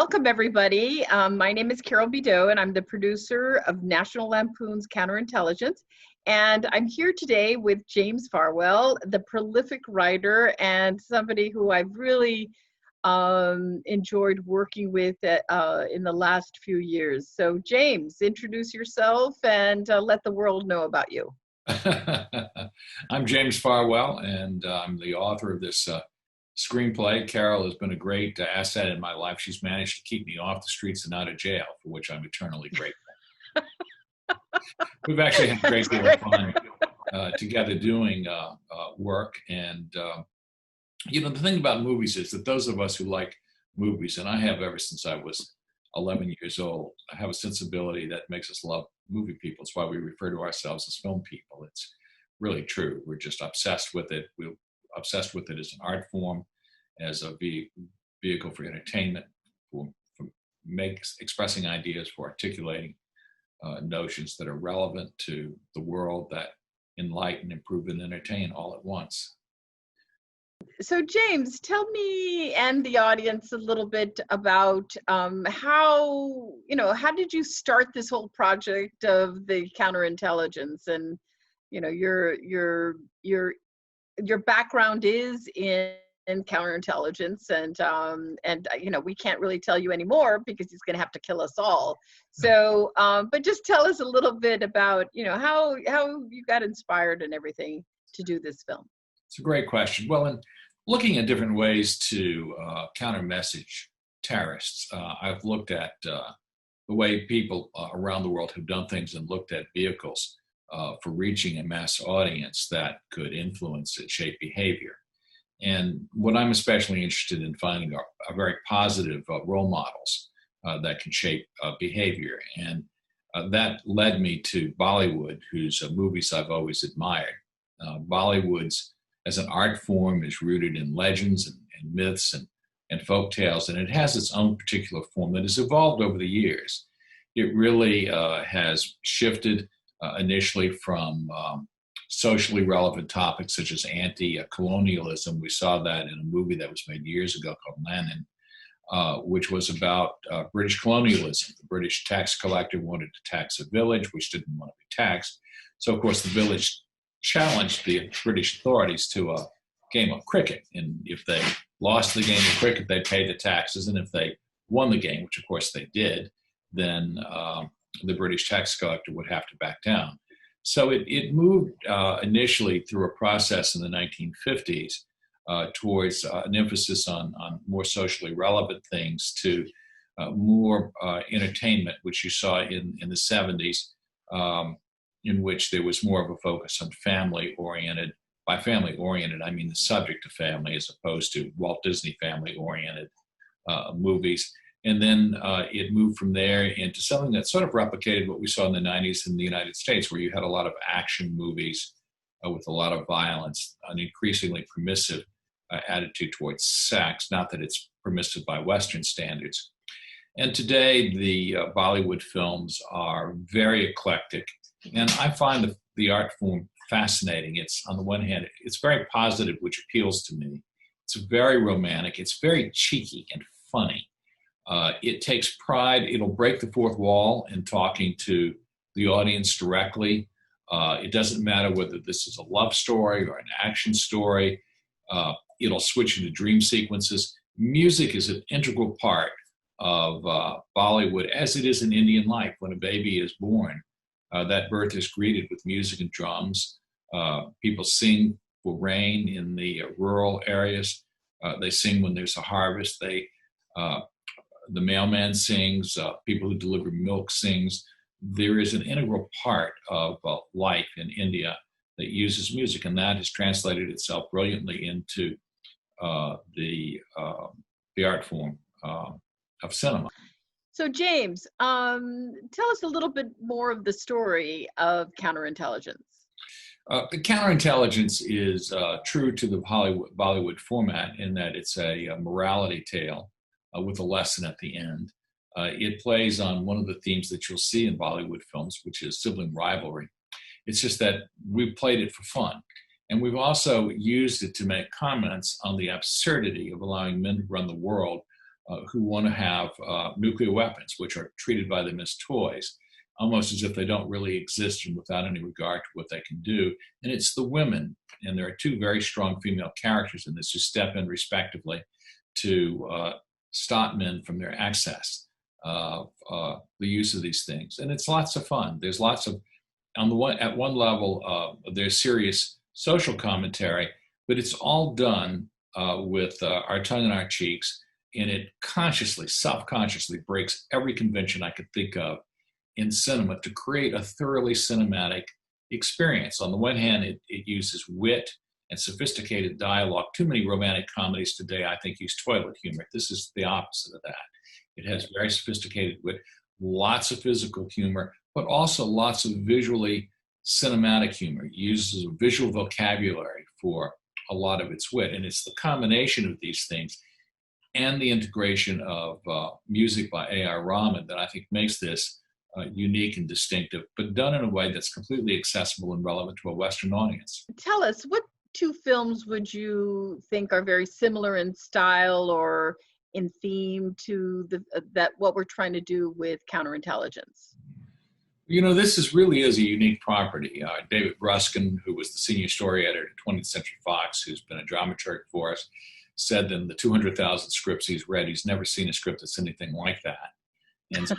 welcome everybody. My name is Carol Bideau and I'm the producer of National Lampoon's Counterintelligence. And I'm here today with James Farwell, the prolific writer and somebody who I've really enjoyed working with in the last few years. So James, introduce yourself and let the world know about you. I'm James Farwell, and I'm the author of this screenplay. Carol has been a great asset in my life. She's managed to keep me off the streets and out of jail, for which I'm eternally grateful. We've actually had a great deal of fun together doing work. And, the thing about movies is that those of us who like movies, and I have ever since I was 11 years old, I have a sensibility that makes us love movie people. It's why we refer to ourselves as film people. It's really true. We're just obsessed with it. We're obsessed with it as an art form, as a vehicle for entertainment, for expressing ideas, for articulating notions that are relevant to the world, that enlighten, improve, and entertain all at once. So James, tell me and the audience a little bit about how did you start this whole project of the counterintelligence? And your background is in counterintelligence, and we can't really tell you anymore because he's going to have to kill us all. So, but just tell us a little bit about how you got inspired and everything to do this film. It's a great question. Well, in looking at different ways to counter-message terrorists, I've looked at the way people around the world have done things and looked at vehicles for reaching a mass audience that could influence and shape behavior. And what I'm especially interested in finding are very positive role models that can shape behavior. And that led me to Bollywood, whose movies I've always admired. Bollywood's as an art form is rooted in legends and myths and folk tales, and it has its own particular form that has evolved over the years. It really has shifted initially from socially relevant topics such as anti-colonialism. We saw that in a movie that was made years ago called Lampoon, which was about British colonialism. The British tax collector wanted to tax a village which didn't want to be taxed. So, of course, the village challenged the British authorities to a game of cricket. And if they lost the game of cricket, they paid the taxes. And if they won the game, which of course they did, then the British tax collector would have to back down. So it moved initially through a process in the 1950s towards an emphasis on more socially relevant things to more entertainment, which you saw in the 70s. In which there was more of a focus on family-oriented. By family-oriented, I mean the subject of family as opposed to Walt Disney family-oriented movies. And then it moved from there into something that sort of replicated what we saw in the 90s in the United States, where you had a lot of action movies with a lot of violence, an increasingly permissive attitude towards sex, not that it's permissive by Western standards. And today, the Bollywood films are very eclectic. And I find the art form fascinating. It's, on the one hand, it's very positive, which appeals to me. It's very romantic. It's very cheeky and funny. It takes pride. It'll break the fourth wall in talking to the audience directly. It doesn't matter whether this is a love story or an action story. It'll switch into dream sequences. Music is an integral part of Bollywood, as it is in Indian life. When a baby is born, that birth is greeted with music and drums. People sing for rain in the rural areas. They sing when there's a harvest. The mailman sings. People who deliver milk sings. There is an integral part of life in India that uses music, and that has translated itself brilliantly into the art form of cinema. So James, tell us a little bit more of the story of counterintelligence. The counterintelligence is true to the Bollywood format in that it's a morality tale with a lesson at the end. It plays on one of the themes that you'll see in Bollywood films, which is sibling rivalry. It's just that we've played it for fun. And we've also used it to make comments on the absurdity of allowing men to run the world who want to have nuclear weapons, which are treated by them as toys, almost as if they don't really exist and without any regard to what they can do. And it's the women, and there are two very strong female characters in this who step in respectively to stop men from their access of the use of these things. And it's lots of fun. There's lots of, at one level, there's serious social commentary, but it's all done with our tongue in our cheeks, and it consciously, self-consciously breaks every convention I could think of in cinema to create a thoroughly cinematic experience. On the one hand, it uses wit and sophisticated dialogue. Too many romantic comedies today, I think, use toilet humor. This is the opposite of that. It has very sophisticated wit, lots of physical humor, but also lots of visually cinematic humor. It uses a visual vocabulary for a lot of its wit. And it's the combination of these things and the integration of music by A.R. Rahman that I think makes this unique and distinctive, but done in a way that's completely accessible and relevant to a Western audience. Tell us, what two films would you think are very similar in style or in theme to what we're trying to do with counterintelligence? You know, this really is a unique property. David Bruskin, who was the senior story editor at 20th Century Fox, who's been a dramaturg for us, said that in the 200,000 scripts he's read, he's never seen a script that's anything like that. And so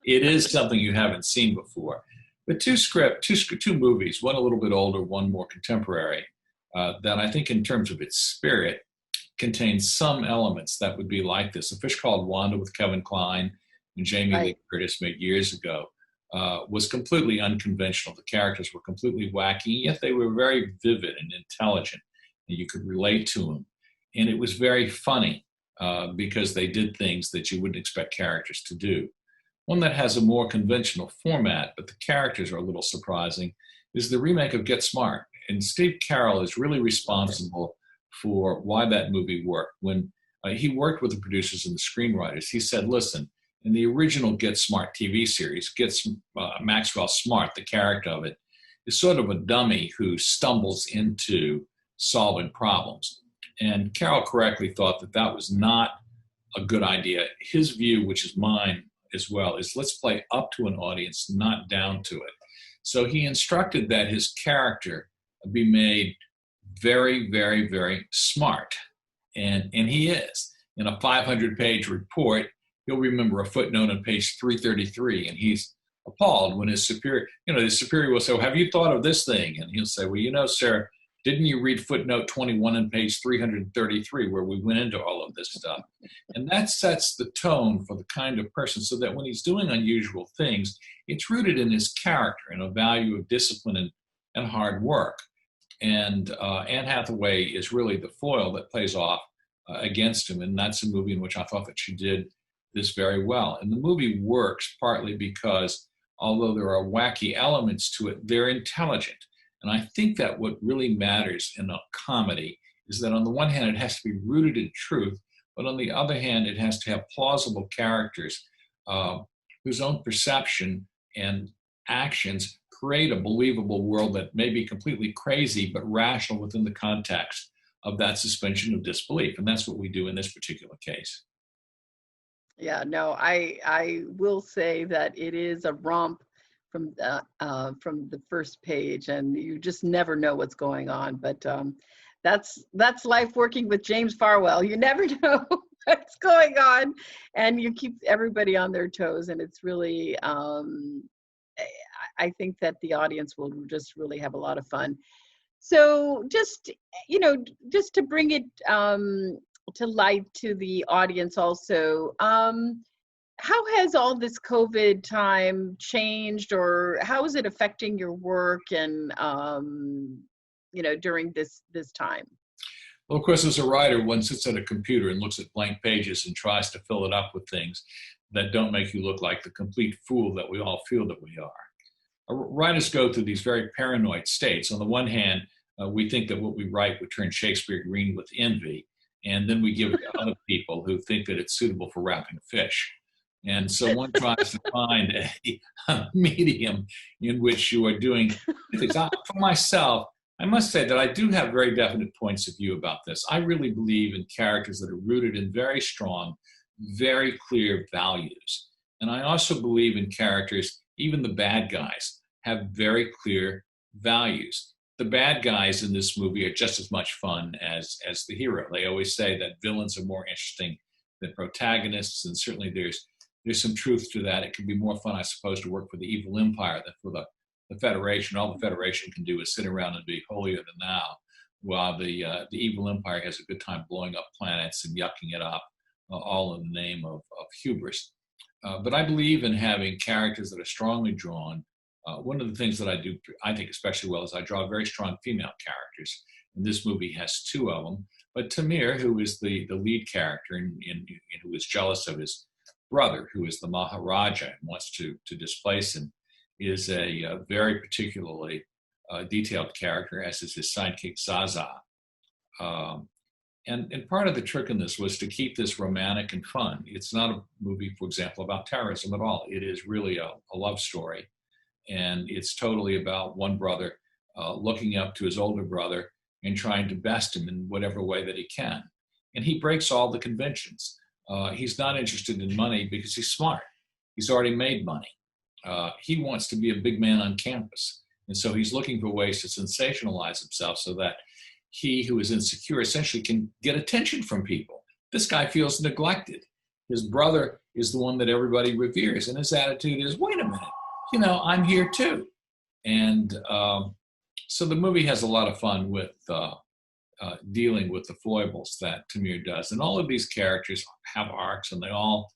it is something you haven't seen before. But two movies, one a little bit older, one more contemporary, that I think in terms of its spirit contains some elements that would be like this. A Fish Called Wanda with Kevin Kline and Jamie Lee Curtis made years ago was completely unconventional. The characters were completely wacky, yet they were very vivid and intelligent, and you could relate to them. And it was very funny because they did things that you wouldn't expect characters to do. One that has a more conventional format, but the characters are a little surprising, is the remake of Get Smart. And Steve Carell is really responsible for why that movie worked. When he worked with the producers and the screenwriters, he said, listen, in the original Get Smart TV series, Maxwell Smart, the character of it, is sort of a dummy who stumbles into solving problems. And Carroll correctly thought that that was not a good idea. His view, which is mine as well, is let's play up to an audience, not down to it. So he instructed that his character be made very, very, very smart. And he is. In a 500-page report, he'll remember a footnote on page 333, and he's appalled when his superior will say, well, have you thought of this thing? And he'll say, well, sir, didn't you read footnote 21 on page 333 where we went into all of this stuff? And that sets the tone for the kind of person so that when he's doing unusual things, it's rooted in his character and a value of discipline and hard work. And Anne Hathaway is really the foil that plays off against him. And that's a movie in which I thought that she did this very well. And the movie works partly because although there are wacky elements to it, they're intelligent. And I think that what really matters in a comedy is that on the one hand, it has to be rooted in truth, but on the other hand, it has to have plausible characters whose own perception and actions create a believable world that may be completely crazy, but rational within the context of that suspension of disbelief. And that's what we do in this particular case. Yeah, no, I will say that it is a romp from the first page, and you just never know what's going on. But that's life working with James Farwell. You never know what's going on, and you keep everybody on their toes. And it's really, I think that the audience will just really have a lot of fun. So just to bring it to light to the audience also, how has all this COVID time changed, or how is it affecting your work and during this time? Well, of course, as a writer, one sits at a computer and looks at blank pages and tries to fill it up with things that don't make you look like the complete fool that we all feel that we are. Writers go through these very paranoid states. On the one hand, we think that what we write would turn Shakespeare green with envy, and then we give it to other people who think that it's suitable for wrapping fish. And so one tries to find a medium in which you are doing things. For myself, I must say that I do have very definite points of view about this. I really believe in characters that are rooted in very strong, very clear values. And I also believe in characters, even the bad guys, have very clear values. The bad guys in this movie are just as much fun as the hero. They always say that villains are more interesting than protagonists, and certainly there's some truth to that. It can be more fun, I suppose, to work for the evil empire than for the Federation. All the Federation can do is sit around and be holier than thou, while the evil empire has a good time blowing up planets and yucking it up, all in the name of hubris. But I believe in having characters that are strongly drawn. One of the things that I do, I think especially well, is I draw very strong female characters. And this movie has two of them. But Tamir, who is the lead character and who is jealous of his brother, who is the Maharaja and wants to displace him, is a very particularly detailed character, as is his sidekick Zaza. And part of the trick in this was to keep this romantic and fun. It's not a movie, for example, about terrorism at all. It is really a love story. And it's totally about one brother looking up to his older brother and trying to best him in whatever way that he can. And he breaks all the conventions. He's not interested in money because he's smart. He's already made money. He wants to be a big man on campus. And so he's looking for ways to sensationalize himself so that he, who is insecure, essentially can get attention from people. This guy feels neglected. His brother is the one that everybody reveres. And his attitude is, wait a minute, I'm here too. And so the movie has a lot of fun with dealing with the foibles that Tamir does. And all of these characters have arcs, and they all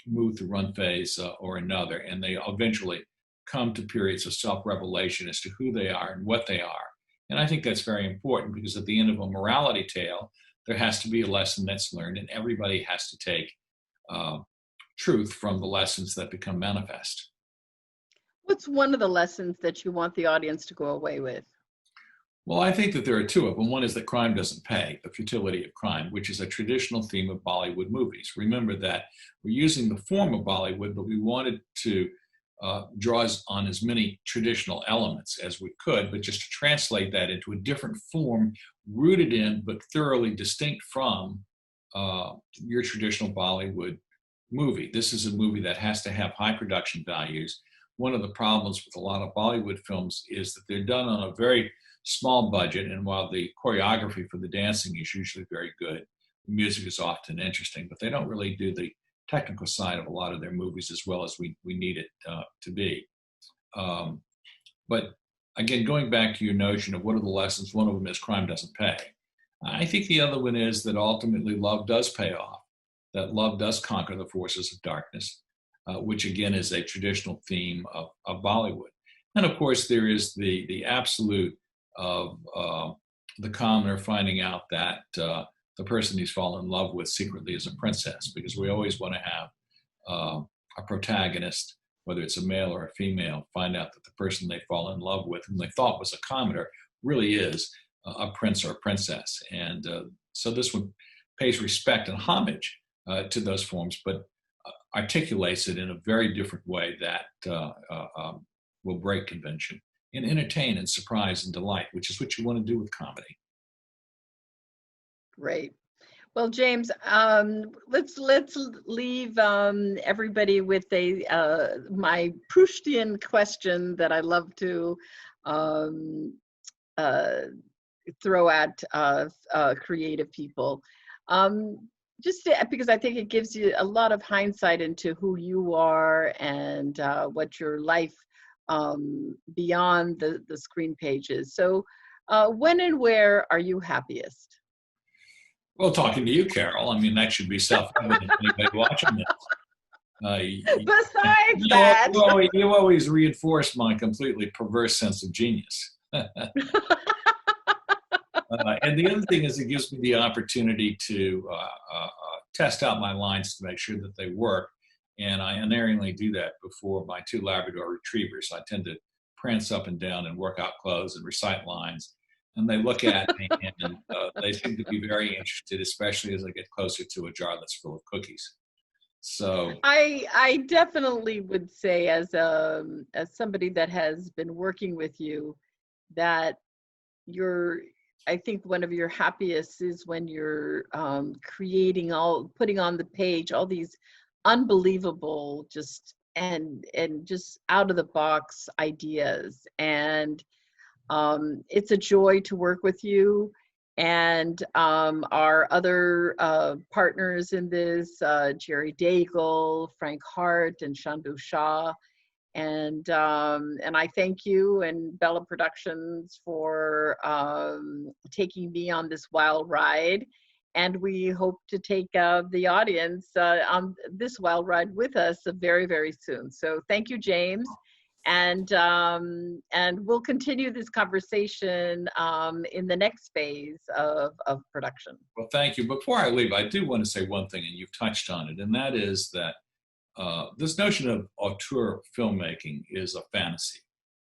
move through one phase or another, and they eventually come to periods of self-revelation as to who they are and what they are. And I think that's very important, because at the end of a morality tale, there has to be a lesson that's learned, and everybody has to take truth from the lessons that become manifest. What's one of the lessons that you want the audience to go away with? Well, I think that there are two of them. One is that crime doesn't pay, the futility of crime, which is a traditional theme of Bollywood movies. Remember that we're using the form of Bollywood, but we wanted to draw on as many traditional elements as we could, but just to translate that into a different form, rooted in but thoroughly distinct from your traditional Bollywood movie. This is a movie that has to have high production values. One of the problems with a lot of Bollywood films is that they're done on a very small budget, and while the choreography for the dancing is usually very good, the music is often interesting, but they don't really do the technical side of a lot of their movies as well as we need it to be. But again, going back to your notion of what are the lessons, one of them is crime doesn't pay. I think the other one is that ultimately love does pay off, that love does conquer the forces of darkness, which again is a traditional theme of Bollywood. And of course, there is the absolute of the commoner finding out that the person he's fallen in love with secretly is a princess, because we always want to have a protagonist, whether it's a male or a female, find out that the person they fall in love with, whom they thought was a commoner, really is a prince or a princess. And so this one pays respect and homage to those forms, but articulates it in a very different way that will break convention and entertain and surprise and delight, which is what you want to do with comedy. Great. Well, James, let's leave everybody with my Proustian question that I love to throw at creative people. Because I think it gives you a lot of hindsight into who you are and what your life beyond the screen pages. So when and where are you happiest? Well, talking to you, Carol, I mean, that should be self-evident to anybody watching this. Besides that. You always reinforce my completely perverse sense of genius. And the other thing is it gives me the opportunity to test out my lines to make sure that they work. And I unerringly do that before my two Labrador retrievers. I tend to prance up and down in workout clothes and recite lines. And they look at me and they seem to be very interested, especially as I get closer to a jar that's full of cookies. So I definitely would say, as somebody that has been working with you, that I think one of your happiest is when you're putting on the page all these unbelievable, just out of the box ideas. And it's a joy to work with you. And our other partners in this, Jerry Daigle, Frank Hart, and Shandu Shah. And I thank you and Bella Productions for taking me on this wild ride. And we hope to take the audience on this wild ride with us very, very soon. So thank you, James. And we'll continue this conversation in the next phase of production. Well, thank you. Before I leave, I do want to say one thing, and you've touched on it, and that is that this notion of auteur filmmaking is a fantasy.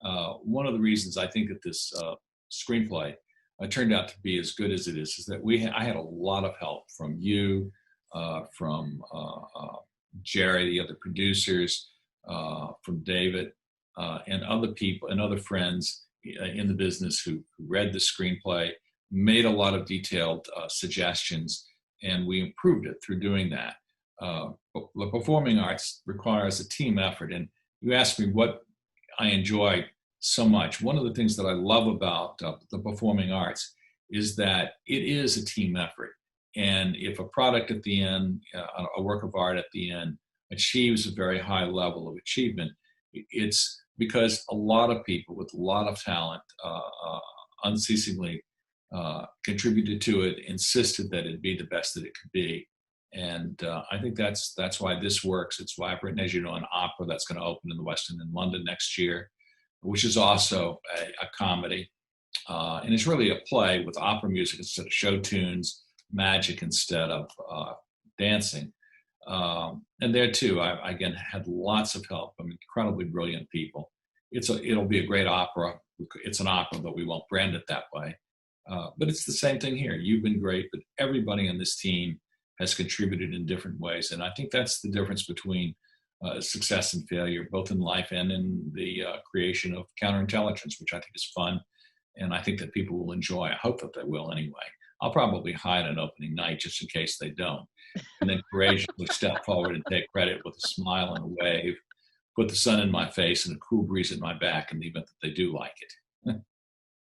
One of the reasons I think that this screenplay turned out to be as good as it is that I had a lot of help from you, from Jerry, the other producers, from David, and other people and other friends in the business who read the screenplay, made a lot of detailed suggestions, and we improved it through doing that. The performing arts requires a team effort, and you asked me what I enjoy so much. One of the things that I love about the performing arts is that it is a team effort, and if a product at the end, a work of art at the end, achieves a very high level of achievement, it's because a lot of people with a lot of talent unceasingly contributed to it, insisted that it be the best that it could be. And I think that's why this works. It's why I've written, as you know, an opera that's going to open in the West End in London next year, which is also a comedy. And it's really a play with opera music instead of show tunes, magic instead of dancing. And there too, I again had lots of help from incredibly brilliant people. It'll be a great opera. It's an opera, but we won't brand it that way. But it's the same thing here. You've been great, but everybody on this team has contributed in different ways. And I think that's the difference between success and failure, both in life and in the creation of counterintelligence, which I think is fun. And I think that people will enjoy. I hope that they will anyway. I'll probably hide on opening night just in case they don't. And then courageously step forward and take credit with a smile and a wave, put the sun in my face and a cool breeze at my back in the event that they do like it.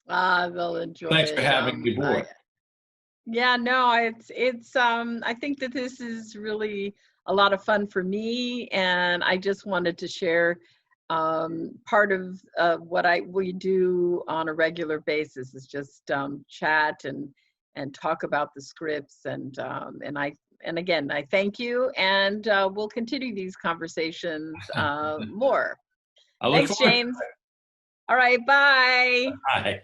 They'll enjoy Thanks it. for having me aboard. Yeah, no, it's I think that this is really a lot of fun for me, and I just wanted to share part of what we do on a regular basis is just chat and talk about the scripts, and again I thank you, and we'll continue these conversations more. Thanks, James. All right, bye. Bye.